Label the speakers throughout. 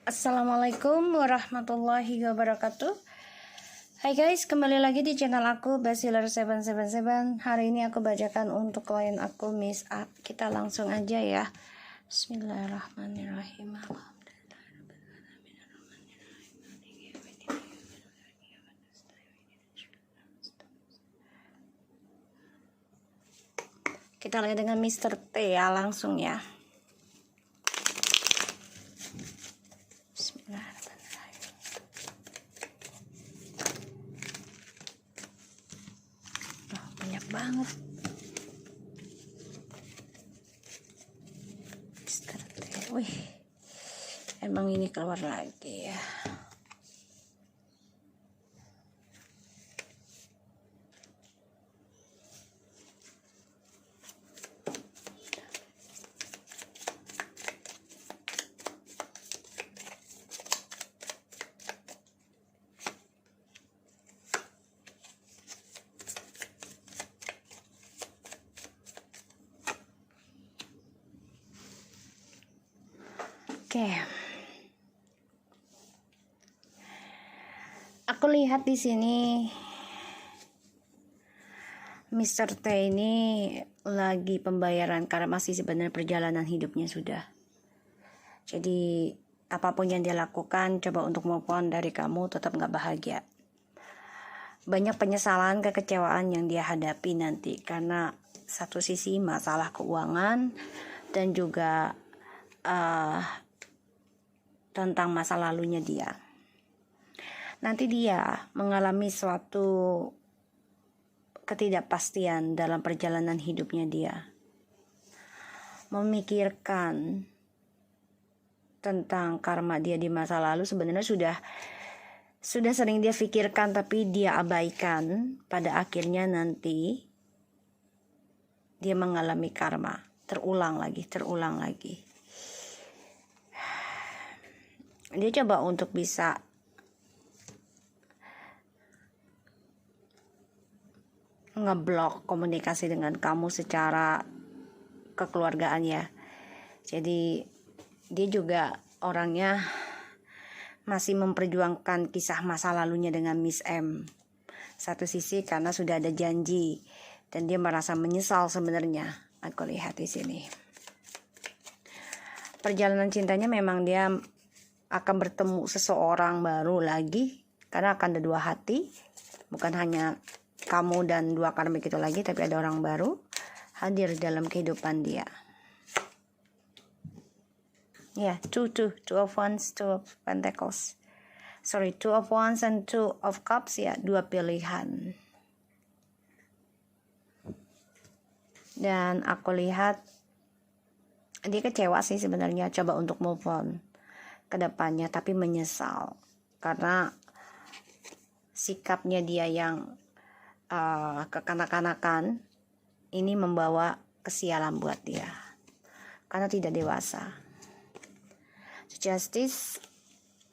Speaker 1: Assalamualaikum warahmatullahi wabarakatuh. Hai guys, kembali lagi di channel aku Basilar777. Hari ini aku bacakan untuk klien aku Miss Up. Kita langsung aja ya. Bismillahirrahmanirrahim. Kita lihat dengan Mr. T ya, langsung ya. Bismillahirrahmanirrahim. Oh, banyak banget. Mr. T. Wih, emang ini keluar lagi ya. Oke. Aku lihat di sini Mr. T ini lagi pembayaran karena masih sebenarnya perjalanan hidupnya sudah. Jadi apapun yang dia lakukan, coba untuk move on dari kamu, tetap gak bahagia. Banyak penyesalan, kekecewaan yang dia hadapi nanti karena satu sisi masalah keuangan dan juga tentang masa lalunya dia. Nanti dia mengalami suatu ketidakpastian dalam perjalanan hidupnya dia. Memikirkan tentang karma dia di masa lalu sebenarnya sudah sering dia pikirkan, tapi dia abaikan. Pada akhirnya nanti dia mengalami karma, terulang lagi. Dia coba untuk bisa ngeblok komunikasi dengan kamu secara kekeluargaan ya. Jadi dia juga orangnya masih memperjuangkan kisah masa lalunya dengan Miss M. Satu sisi karena sudah ada janji dan dia merasa menyesal sebenarnya. Aku lihat di sini. Perjalanan cintanya memang dia akan bertemu seseorang baru lagi karena akan ada dua hati, bukan hanya kamu dan dua karmik itu lagi, tapi ada orang baru hadir dalam kehidupan dia. Ya, two of wands, two of pentacles. Two of wands and two of cups ya, dua pilihan. Dan aku lihat dia kecewa sih sebenarnya, coba untuk move on ke depannya, tapi menyesal karena sikapnya dia yang kekanak-kanakan ini membawa kesialan buat dia karena tidak dewasa. Justice,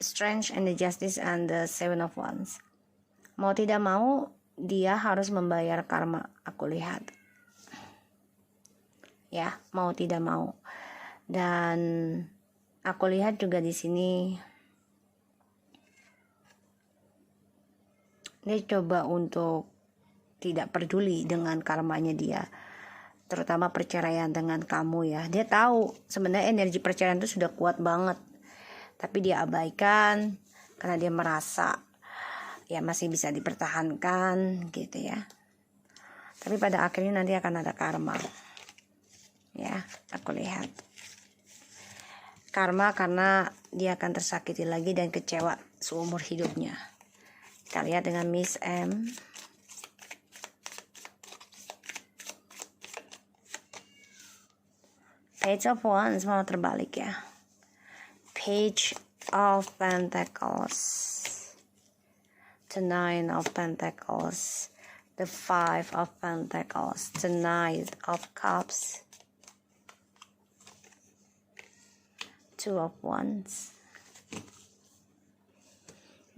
Speaker 1: Strength and the Justice and the Seven of Wands. Mau tidak mau dia harus membayar karma, aku lihat. Ya, mau tidak mau. Dan aku lihat juga di sini dia coba untuk tidak peduli dengan karmanya dia, terutama perceraian dengan kamu ya. Dia tahu sebenarnya energi perceraian itu sudah kuat banget, tapi dia abaikan karena dia merasa ya masih bisa dipertahankan gitu ya. Tapi pada akhirnya nanti akan ada karma ya, aku lihat karma karena dia akan tersakiti lagi dan kecewa seumur hidupnya. Kita lihat dengan Miss M. Page of Wands mau terbalik ya. Page of Pentacles, the Nine of Pentacles, the Five of Pentacles, the Knight of Cups, Two of Wands.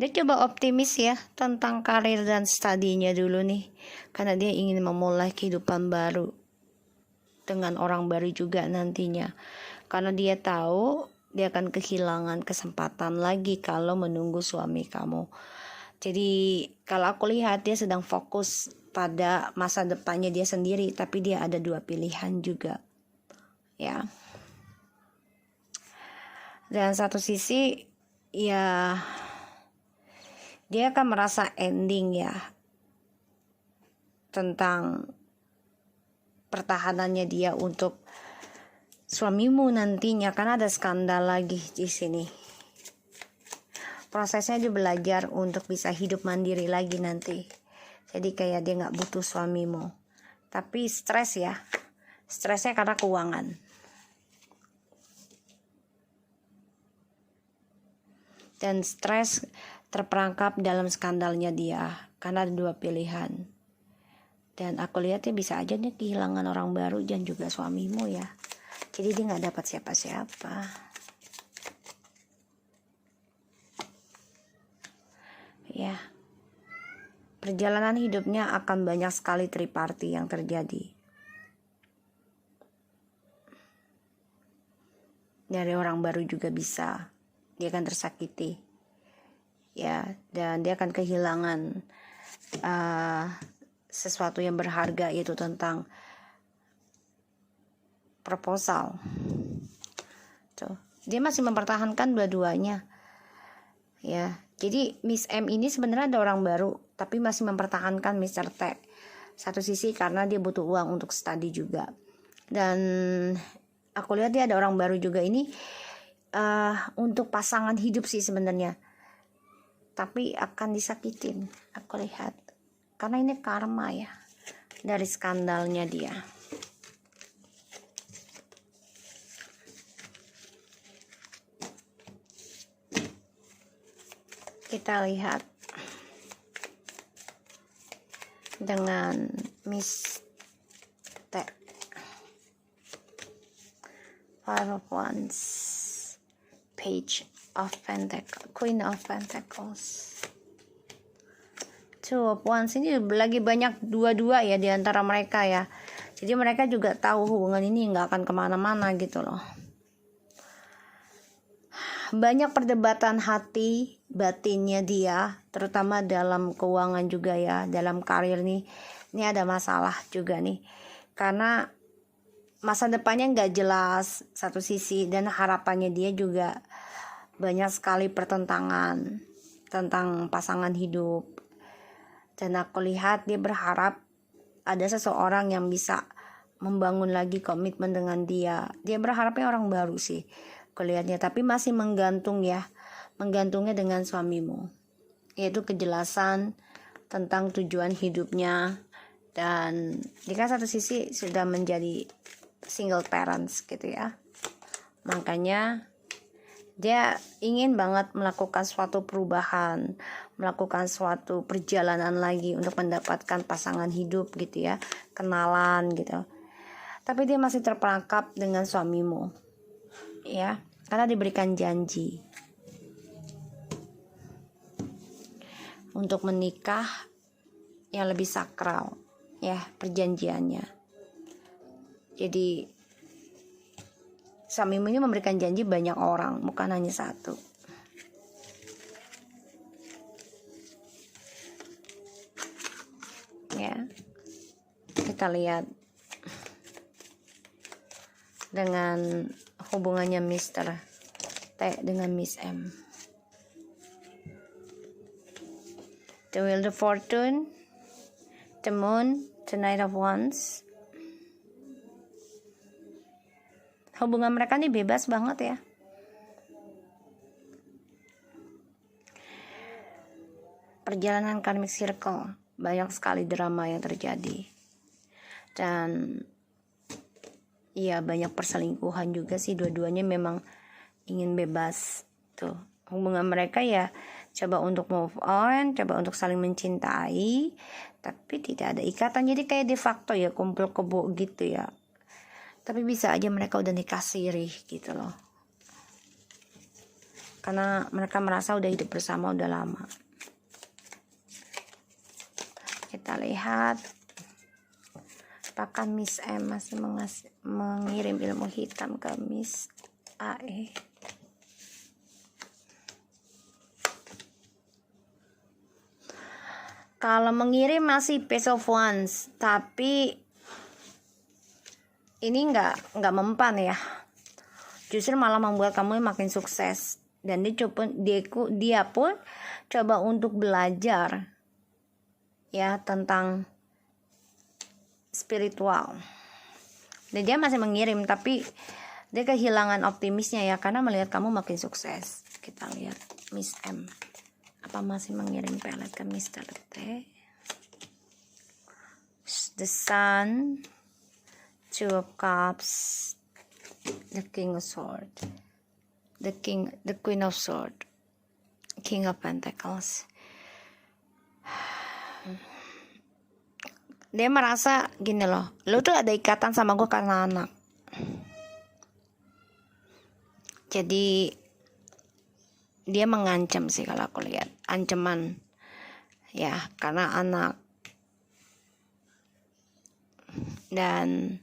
Speaker 1: Dia coba optimis ya tentang karir dan studinya dulu nih, karena dia ingin memulai kehidupan baru dengan orang baru juga nantinya. Karena dia tahu dia akan kehilangan kesempatan lagi kalau menunggu suami kamu. Jadi kalau aku lihat dia sedang fokus pada masa depannya dia sendiri, tapi dia ada dua pilihan juga, ya. Dan satu sisi ya dia akan merasa ending ya tentang pertahanannya dia untuk suamimu nantinya, karena ada skandal lagi di sini. Prosesnya dia belajar untuk bisa hidup mandiri lagi nanti. Jadi kayak dia nggak butuh suamimu, tapi stres ya, stresnya karena keuangan. Dan stres terperangkap dalam skandalnya dia karena ada dua pilihan. Dan aku lihat dia bisa aja nih kehilangan orang baru dan juga suamimu ya. Jadi dia nggak dapat siapa-siapa. Ya, perjalanan hidupnya akan banyak sekali triparti yang terjadi. Dari orang baru juga bisa, dia akan tersakiti, ya, dan dia akan kehilangan sesuatu yang berharga, yaitu tentang proposal. Tuh, dia masih mempertahankan dua-duanya, ya. Jadi Miss M ini sebenarnya ada orang baru, tapi masih mempertahankan Mr. T. Satu sisi karena dia butuh uang untuk studi juga, dan aku lihat dia ada orang baru juga ini untuk pasangan hidup sih sebenarnya, tapi akan disakitin aku lihat, karena ini karma ya dari skandalnya dia. Kita lihat dengan Miss T. Five of Wands, Page of Pentacles, Queen of Pentacles, Two of Wands. Ini lagi banyak dua-dua ya di antara mereka ya. Jadi mereka juga tahu hubungan ini nggak akan kemana-mana gitu loh. Banyak perdebatan hati batinnya dia, terutama dalam keuangan juga ya, dalam karir nih. Ini ada masalah juga nih, karena masa depannya nggak jelas satu sisi, dan harapannya dia juga banyak sekali pertentangan tentang pasangan hidup. Dan aku lihat dia berharap ada seseorang yang bisa membangun lagi komitmen dengan dia. Dia berharapnya orang baru sih kelihatannya, tapi masih menggantungnya dengan suamimu, yaitu kejelasan tentang tujuan hidupnya. Dan jika satu sisi sudah menjadi single parents gitu ya, makanya dia ingin banget melakukan suatu perubahan, melakukan suatu perjalanan lagi untuk mendapatkan pasangan hidup gitu ya, kenalan gitu. Tapi dia masih terperangkap dengan suamimu, ya, karena diberikan janji untuk menikah yang lebih sakral ya perjanjiannya. Jadi suamimu ini memberikan janji banyak orang, bukan hanya satu. Ya, kita lihat dengan hubungannya Mr. T dengan Miss M. The Wheel of Fortune, the Moon, the Knight of Wands. Hubungan mereka nih bebas banget ya. Perjalanan karmic circle, banyak sekali drama yang terjadi. Dan ya banyak perselingkuhan juga sih, dua-duanya memang ingin bebas. Tuh, hubungan mereka ya coba untuk move on, coba untuk saling mencintai, tapi tidak ada ikatan. Jadi kayak de facto ya kumpul kebo gitu ya. Tapi bisa aja mereka udah nikah siri gitu loh, karena mereka merasa udah hidup bersama udah lama. Kita lihat apakah Miss M masih mengirim ilmu hitam ke Miss AE. Kalau mengirim masih Page of Wands, tapi ini nggak mempan ya. Justru malah membuat kamu makin sukses. Dan dia pun coba untuk belajar ya tentang spiritual. Dan dia masih mengirim, tapi dia kehilangan optimisnya ya karena melihat kamu makin sukses. Kita lihat Miss M. Apa masih mengirim pelet ke Mr. T? The Sun, Two of Cups, the King of Swords, the Queen of Swords, King of Pentacles. Dia merasa gini loh, lu tuh ada ikatan sama gue karena anak. Jadi dia mengancam sih kalau aku lihat, ancaman ya karena anak. Dan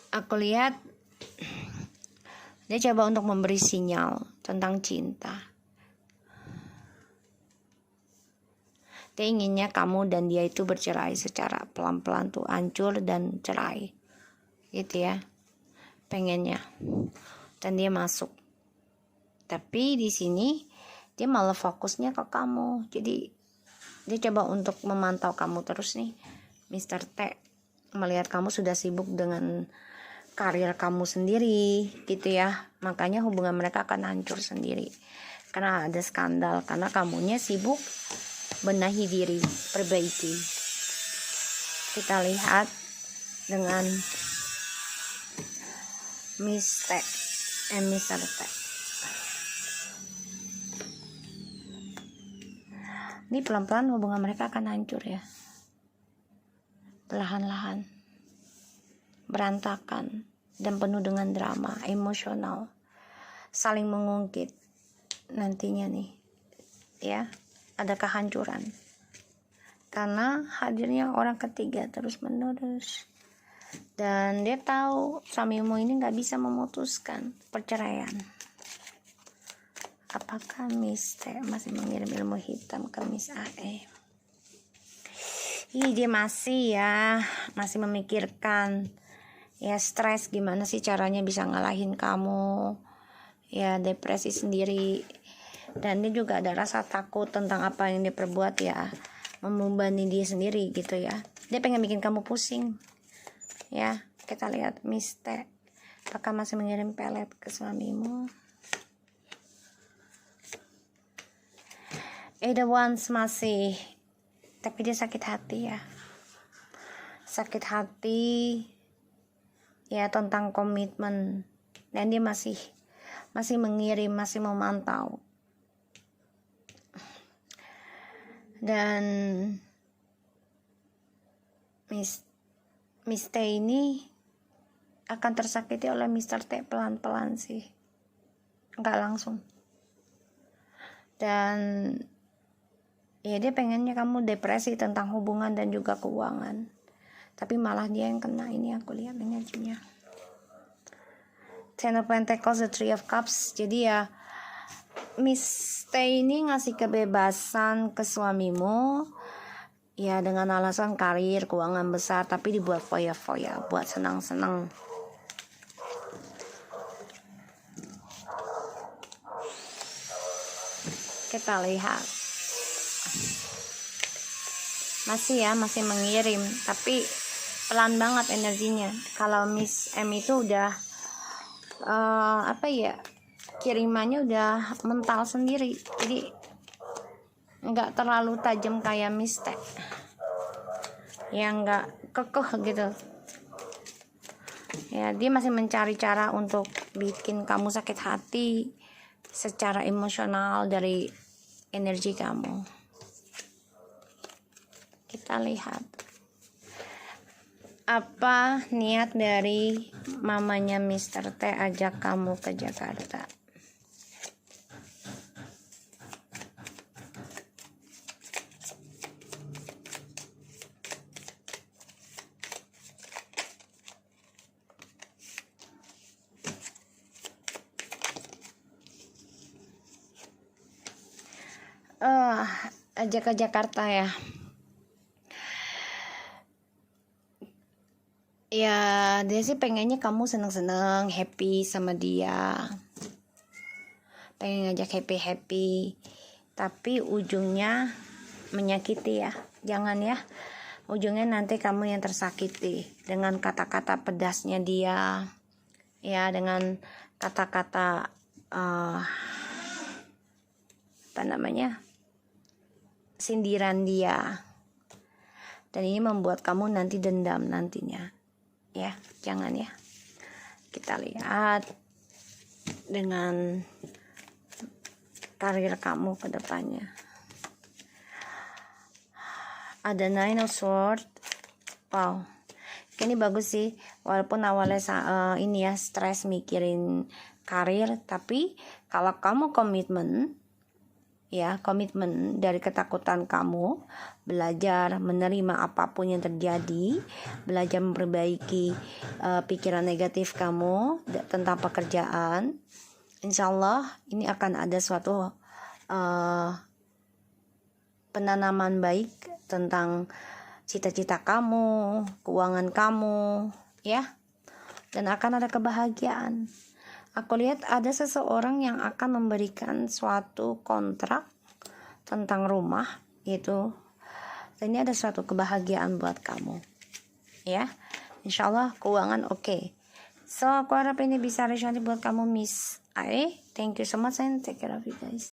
Speaker 1: aku lihat dia coba untuk memberi sinyal tentang cinta. Dia inginnya kamu dan dia itu bercerai secara pelan-pelan tuh, hancur dan cerai. Gitu ya. Pengennya. Dan dia masuk. Tapi di sini dia malah fokusnya ke kamu. Jadi dia coba untuk memantau kamu terus nih, Mr. T. Melihat kamu sudah sibuk dengan karir kamu sendiri gitu ya. Makanya hubungan mereka akan hancur sendiri. Karena ada skandal, karena kamunya sibuk benahi diri, perbaiki. Kita lihat dengan Miss T and Mr. T. Ini pelan-pelan hubungan mereka akan hancur ya. Perlahan-lahan. Berantakan dan penuh dengan drama, emosional. Saling mengungkit nantinya nih. Ya. Ada kehancuran karena hadirnya orang ketiga terus menerus, dan dia tahu suamimu ini nggak bisa memutuskan perceraian. Apakah Miss T masih mengirim ilmu hitam ke Miss AE? Dia masih memikirkan ya, stres gimana sih caranya bisa ngalahin kamu ya, depresi sendiri. Dan dia juga ada rasa takut tentang apa yang dia perbuat ya, membebani dia sendiri gitu ya. Dia pengen bikin kamu pusing ya. Kita lihat Miss T, apakah masih mengirim pelet ke suamimu? The Wands masih, tapi dia sakit hati ya. Sakit hati ya tentang komitmen. Dan dia masih mengirim, masih memantau. Dan Miss T ini akan tersakiti oleh Mr. T pelan-pelan sih, nggak langsung. Dan ya dia pengennya kamu depresi tentang hubungan dan juga keuangan, tapi malah dia yang kena. Ini aku lihat energinya. Ten of Pentacles, the Three of Cups. Jadi ya Miss T ini ngasih kebebasan ke suamimu ya dengan alasan karir, keuangan besar, tapi dibuat foya-foya, buat senang-senang. Kita lihat masih mengirim, tapi pelan banget energinya. Kalau Miss M itu udah kirimannya udah mental sendiri, jadi nggak terlalu tajam kayak Miss T yang nggak kekeh gitu ya. Dia masih mencari cara untuk bikin kamu sakit hati secara emosional dari energi kamu. Kita lihat apa niat dari mamanya Mr. T ajak kamu ke Jakarta. ajak ke Jakarta ya. Ya dia sih pengennya kamu seneng-seneng, happy sama dia, pengen ngajak happy, tapi ujungnya menyakiti ya. Jangan ya, ujungnya nanti kamu yang tersakiti dengan kata-kata pedasnya dia, ya, dengan kata-kata sindiran dia, dan ini membuat kamu nanti dendam nantinya ya. Jangan ya. Kita lihat dengan karir kamu ke depannya. Ada Nine of Swords. Wow, ini bagus sih, walaupun awalnya ini ya stres mikirin karir, tapi kalau kamu komitmen dari ketakutan kamu, belajar menerima apapun yang terjadi, belajar memperbaiki pikiran negatif kamu tentang pekerjaan, insya Allah ini akan ada suatu penanaman baik tentang cita-cita kamu, keuangan kamu, ya, dan akan ada kebahagiaan. Aku lihat ada seseorang yang akan memberikan suatu kontrak tentang rumah gitu, dan ini ada suatu kebahagiaan buat kamu, ya. Insya Allah keuangan oke. So aku harap ini bisa resonate buat kamu, Miss Ae. Thank you so much and take care of you guys.